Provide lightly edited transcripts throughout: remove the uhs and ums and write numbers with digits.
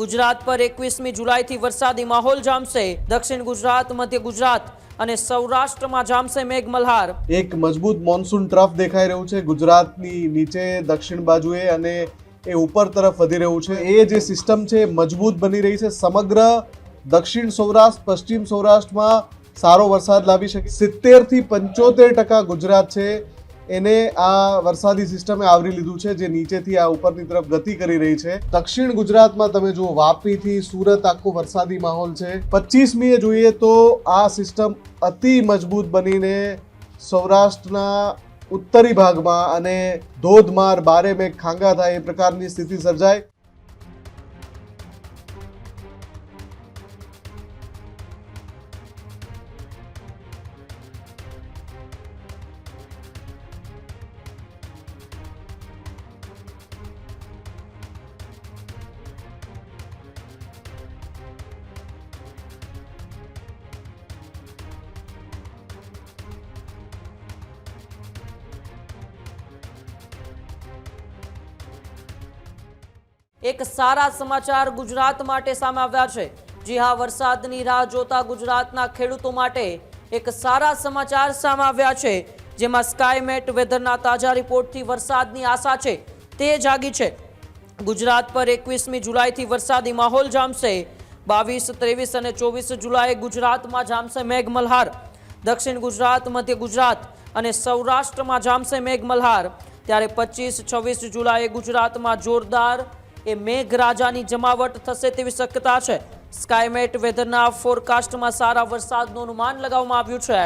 ગુજરાત પર 21મી જુલાઈથી વરસાદી માહોલ જામશે। દક્ષિણ ગુજરાત, મધ્ય ગુજરાત અને સૌરાષ્ટ્રમાં જામશે મેઘમલ્હાર। એક મજબૂત મોન્સૂન ટ્રફ દેખાઈ રહ્યું છે ગુજરાતની નીચે દક્ષિણ બાજુએ અને એ ઉપર તરફ વધી રહ્યું છે। એ જે સિસ્ટમ છે મજબૂત બની રહી છે। સમગ્ર દક્ષિણ સૌરાષ્ટ્ર, પશ્ચિમ સૌરાષ્ટ્રમાં સારો વરસાદ લાવી શકે। 70 થી 75% ગુજરાત છે એને આ વરસાદી સિસ્ટમે આવરી લીધું છે, જે નીચેથી આ ઉપરની તરફ ગતિ કરી રહી છે। દક્ષિણ ગુજરાતમાં તમે જુઓ, વાપીથી સુરત આખો વરસાદી માહોલ છે। 25મીએ જોઈએ તો આ સિસ્ટમ અતિ મજબૂત બનીને સૌરાષ્ટ્રના ઉત્તરી ભાગમાં અને ધોધમાર બારે મેઘ ખાંગા થાય એ પ્રકારની સ્થિતિ સર્જાય। એક સારા સમાચાર ગુજરાત માટે સામે આવ્યા છે। જી હા, વરસાદની રાહ જોતા ગુજરાતના ખેડૂતો માટે એક સારા સમાચાર સામે આવ્યા છે, જેમાં સ્કાયમેટ વેધરના તાજા રિપોર્ટથી વરસાદની આશા છે તે જાગી છે। ગુજરાત પર 21મી જુલાઈથી વરસાદી માહોલ જામશે। 22, 23 અને 24 જુલાઈએ ગુજરાતમાં જામશે મેઘમલ્હાર। દક્ષિણ ગુજરાત, મધ્ય ગુજરાત અને સૌરાષ્ટ્રમાં જામશે મેઘમલ્હાર। ત્યારે 25, 26 જુલાઈએ ગુજરાતમાં જોરદાર મેઘરાજાની જમાવટ થશે તેવી શક્યતા છે। સ્કાયમેટ વેધરના ફોરકાસ્ટમાં સારા વરસાદનું અનુમાન લગાવવામાં આવ્યું છે।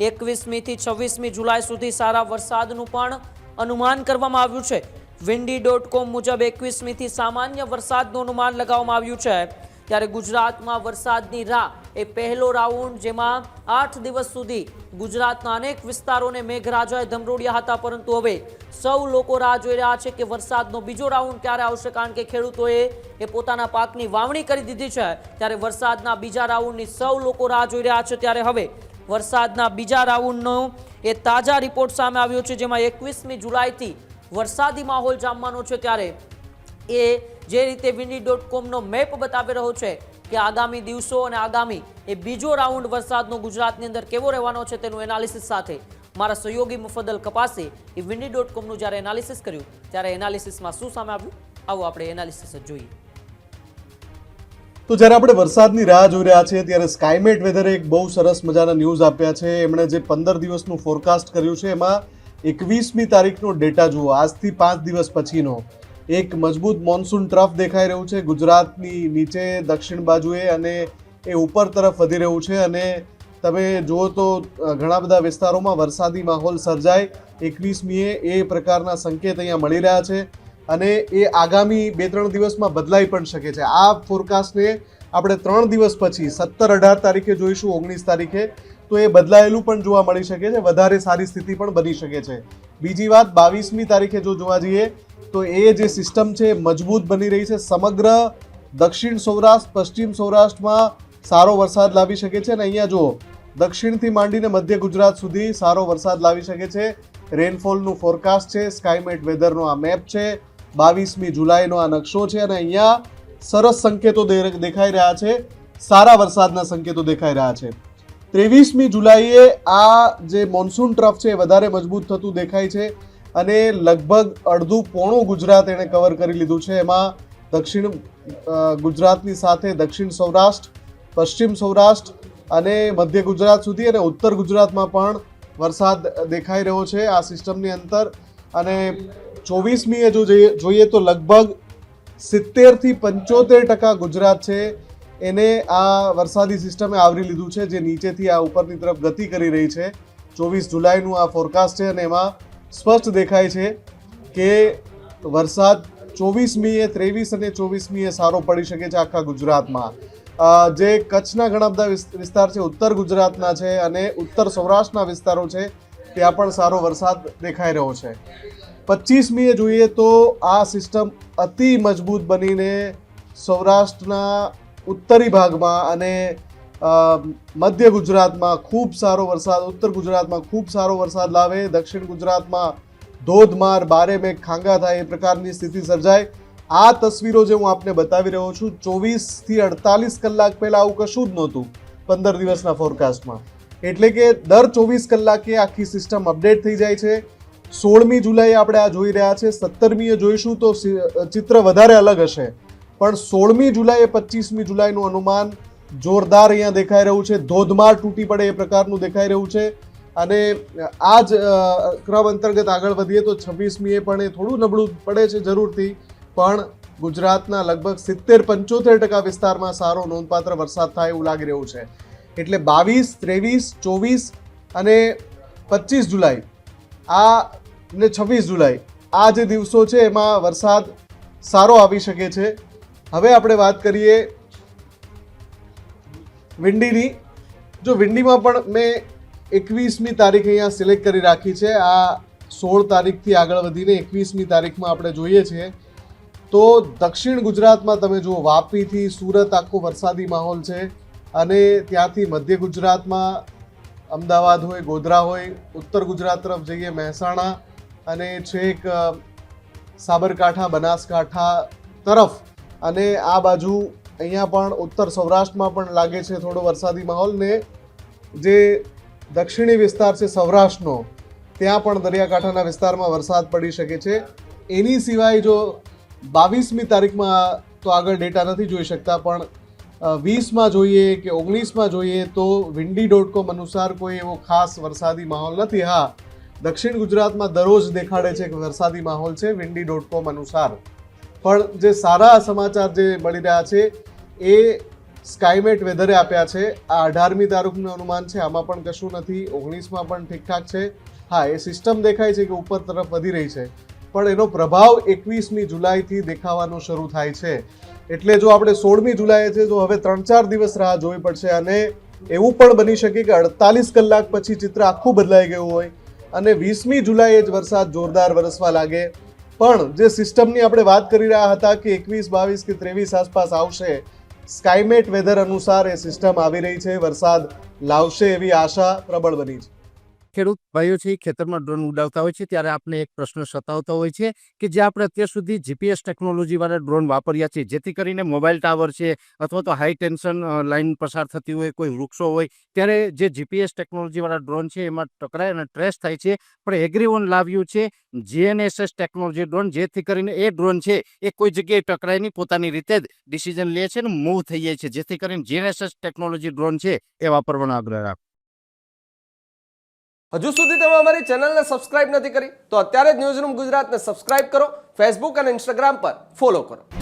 21મી થી 26મી જુલાઈ સુધી સારા વરસાદનું પણ અનુમાન કરવામાં આવ્યું છે। windy.com મુજબ 21મી થી સામાન્ય વરસાદનું અનુમાન લગાવવામાં આવ્યું છે। ત્યારે ગુજરાતમાં વરસાદની રાહ એ પહેલો રાઉન્ડ, જેમાં 8 દિવસ સુધી ગુજરાતના અનેક વિસ્તારોને મેઘરાજાએ ધમરોડ્યા હતા, પરંતુ હવે સૌ લોકો રાહ જોઈ રહ્યા છે કે વરસાદનો બીજો રાઉન્ડ ક્યારે આવશે, કારણ કે ખેડૂતોએ પોતાના પાકની વાવણી કરી દીધી છે। ત્યારે વરસાદના બીજા રાઉન્ડની સૌ લોકો રાહ જોઈ રહ્યા છે। ત્યારે હવે વરસાદના બીજા રાઉન્ડનો એ તાજા રિપોર્ટ સામે આવ્યો છે, જેમાં 21મી જુલાઈથી વરસાદી માહોલ જામવાનો છે। ત્યારે એ જે રીતે windy.comનો મેપ બતાવી રહ્યો છે કે આગામી દિવસો અને આગામી બીજો રાઉન્ડ વરસાદનો ગુજરાતની અંદર કેવો રહેવાનો છે, તેનું એનાલિસિસ સાથે મારા સહયોગી મુફદ્દલ કપાસે windy.comનું જ્યારે એનાલિસિસ કર્યું, ત્યારે એનાલિસિસમાં શું સામે આવ્યું, આવો આપણે એનાલિસિસ જોઈએ। તો જ્યારે આપણે વરસાદની રાહ જોઈ રહ્યા છીએ ત્યારે સ્કાયમેટ વેધરે એક બહુ સરસ મજાના ન્યૂઝ આપ્યા છે। એમણે જે 15 દિવસનું ફોરકાસ્ટ કર્યું છે એમાં 21મી તારીખનો ડેટા જુઓ, આજથી 5 દિવસ પછીનો। એક મજબૂત મોન્સૂન ટ્રફ દેખાઈ રહ્યું છે ગુજરાતની નીચે દક્ષિણ બાજુએ અને એ ઉપર તરફ વધી રહ્યું છે। અને તમે જુઓ તો ઘણા બધા વિસ્તારોમાં વરસાદી માહોલ સર્જાય 21મીએ એ પ્રકારના સંકેત અહીંયા મળી રહ્યા છે અને એ આગામી 2-3 દિવસમાં બદલાઈ પણ શકે છે। આ ફોરકાસ્ટને આપણે 3 દિવસ પછી 17, 18 તારીખે જોઈશું, 19 તારીખે, તો એ બદલાયેલું પણ જોવા મળી શકે છે, વધારે સારી સ્થિતિ પણ બની શકે છે। બીજી વાત, 22મી તારીખે જો જોવા જઈએ તો એ જે સિસ્ટમ છે મજબૂત બની રહી છે। સમગ્ર દક્ષિણ સૌરાષ્ટ્ર, પશ્ચિમ સૌરાષ્ટ્રમાં સારો વરસાદ લાવી શકે છે અને અહીંયા જો દક્ષિણથી માંડીને મધ્ય ગુજરાત સુધી સારો વરસાદ લાવી શકે છે। રેનફોલનું ફોરકાસ્ટ છે, સ્કાયમેટ વેધરનો આ મેપ છે, 22મી જુલાઈનો આ નકશો છે અને અહીંયા સરસ સંકેતો દેખાઈ રહ્યા છે, સારા વરસાદના સંકેતો દેખાઈ રહ્યા છે। 23મી જુલાઈએ આ જે મોન્સૂન ટ્રફ છે વધારે મજબૂત થતું દેખાય છે અને લગભગ અડધું પોણું ગુજરાત એણે કવર કરી લીધું છે। એમાં દક્ષિણ ગુજરાતની સાથે દક્ષિણ સૌરાષ્ટ્ર, પશ્ચિમ સૌરાષ્ટ્ર અને મધ્ય ગુજરાત સુધી અને ઉત્તર ગુજરાતમાં પણ વરસાદ દેખાઈ રહ્યો છે આ સિસ્ટમની અંદર। અને 24મીએ જો જોઈએ તો લગભગ 70 થી 75% ગુજરાત છે એને આ વરસાદી સિસ્ટમે આવરી લીધું છે, જે નીચેથી આ ઉપરની તરફ ગતિ કરી રહી છે। 24 જુલાઈનું આ ફોરકાસ્ટ છે અને એમાં સ્પષ્ટ દેખાય છે કે વરસાદ 24મીએ, 23 અને 24મીએ સારો પડી શકે છે આખા ગુજરાતમાં। જે કચ્છના ઘણા બધા વિસ્તાર છે, ઉત્તર ગુજરાતના છે અને ઉત્તર સૌરાષ્ટ્રના વિસ્તારો છે, ત્યાં પણ સારો વરસાદ દેખાઈ રહ્યો છે। 25મીએ જોઈએ તો આ સિસ્ટમ અતિ મજબૂત બનીને સૌરાષ્ટ્રના ઉત્તરી ભાગમાં અને મધ્ય ગુજરાતમાં ખૂબ સારો વરસાદ, ઉત્તર ગુજરાતમાં ખૂબ સારો વરસાદ લાવે, દક્ષિણ ગુજરાતમાં ધોધમાર બારે મેઘ ખાંગા થાય એ પ્રકારની સ્થિતિ સર્જાય આ તસવીરો જે હું આપને બતાવી રહ્યો છું 24 થી 48 કલાક પહેલા આવું કશું જ નહોતું 15 દિવસના ફોરકાસ્ટમાં. એટલે કે દર 24 કલાકે આખી સિસ્ટમ અપડેટ થઈ જાય છે. 16મી જુલાઈએ આપણે આ જોઈ રહ્યા છે, 17મીએ જોઈશું તો ચિત્ર વધારે અલગ હશે, પણ 16મી જુલાઈએ 25મી જુલાઈનું અનુમાન જોરદાર અહીંયા દેખાઈ રહ્યું છે, ધોધમાર તૂટી પડે એ પ્રકારનું દેખાઈ રહ્યું છે. અને આ જ ક્રમ અંતર્ગત આગળ વધીએ તો 26મીએ પણ એ થોડું નબળું પડે છે જરૂરથી, પણ ગુજરાતના લગભગ 70-75% વિસ્તારમાં સારો નોંધપાત્ર વરસાદ થાય એવું લાગી રહ્યું છે. એટલે 22, 23, 24 અને 25 જુલાઈ આ ને 26 જુલાઈ આ જે દિવસો છે એમાં વરસાદ સારો આવી શકે છે. હવે આપણે વાત કરીએ વિંડીની. જો વિંડીમાં પણ મેં 21મી તારીખ અહીંયા સિલેક્ટ કરી રાખી છે. આ 16 તારીખથી આગળ વધીને 21મી તારીખમાં આપણે જોઈએ છીએ તો દક્ષિણ ગુજરાતમાં તમે જુઓ, વાપીથી સુરત આખો વરસાદી માહોલ છે. અને ત્યાંથી મધ્ય ગુજરાતમાં અમદાવાદ હોય, ગોધરા હોય, ઉત્તર ગુજરાત તરફ જઈએ મહેસાણા અને છેક સાબરકાંઠા, બનાસકાંઠા તરફ, અને આ બાજુ અહીંયા પણ ઉત્તર સૌરાષ્ટ્રમાં પણ લાગે છે થોડો વરસાદી માહોલ. ને જે દક્ષિણી વિસ્તાર છે સૌરાષ્ટ્રનો, ત્યાં પણ દરિયાકાંઠાના વિસ્તારમાં વરસાદ પડી શકે છે. એની સિવાય જો 22મી તારીખમાં તો આગળ ડેટા નથી જોઈ શકતા, પણ 20માં જોઈએ કે 19માં જોઈએ તો windy.com અનુસાર કોઈ એવો ખાસ વરસાદી માહોલ નથી. હા, દક્ષિણ ગુજરાતમાં દરરોજ દેખાડે છે કે વરસાદી માહોલ છે windy.com અનુસાર. પણ જે સારા સમાચાર જે મળી રહ્યા છે એ સ્કાયમેટ વેધરે આપ્યા છે. આ 18મી તારીખનું અનુમાન છે, આમાં પણ કશું નથી. 19માં પણ ઠીકઠાક છે. હા, એ સિસ્ટમ દેખાય છે કે ઉપર તરફ વધી રહી છે, પણ એનો પ્રભાવ 21મી જુલાઈથી દેખાવાનો શરૂ થાય છે. એટલે જો આપણે 16મી જુલાઈએ છે તો હવે 3-4 દિવસ રાહ જોવી પડશે. અને એવું પણ બની શકે કે 48 કલાક પછી ચિત્ર આખું બદલાઈ ગયું હોય અને 20મી જુલાઈએ જ વરસાદ જોરદાર વરસવા લાગે. પણ જે સિસ્ટમની આપણે વાત કરી રહ્યા હતા કે 21, 22 કે 23 આસપાસ આવશે, સ્કાયમેટ વેધર અનુસાર એ સિસ્ટમ આવી રહી છે, વરસાદ લાવશે એવી આશા પ્રબળ બની છે. ખેડૂત ભાઈઓ છે ખેતરમાં ડ્રોન ઉડાવતા હોય છે ત્યારે આપણે એક પ્રશ્ન સતાવતો હોય છે કે જે આપણે અત્યાર સુધી જીપીએસ ટેકનોલોજીવાળા ડ્રોન વાપર્યા છે, જેથી કરીને મોબાઈલ ટાવર છે અથવા તો હાઈ ટેન્શન લાઇન પસાર થતી હોય, કોઈ વૃક્ષો હોય, ત્યારે જે જીપીએસ ટેકનોલોજીવાળા ડ્રોન છે એમાં ટકરાય અને ટ્રેસ થાય છે. પણ એગ્રીવન લાવ્યું છે GNSS ટેકનોલોજી ડ્રોન, જેથી કરીને એ ડ્રોન છે એ કોઈ જગ્યાએ ટકરાય નહીં, પોતાની રીતે જ ડિસિઝન લે છે અને મૂવ થઈ જાય છે. જેથી કરીને GNSS ટેકનોલોજી ડ્રોન છે એ વાપરવાનો આગ્રહ રાખો. હજુ સુધી તમે અમારી ચેનલને સબસ્ક્રાઇબ નથી કરી તો અત્યારે જ ન્યૂઝરૂમ ગુજરાતને સબસ્ક્રાઇબ કરો, ફેસબુક અને ઇન્સ્ટાગ્રામ પર ફોલો કરો.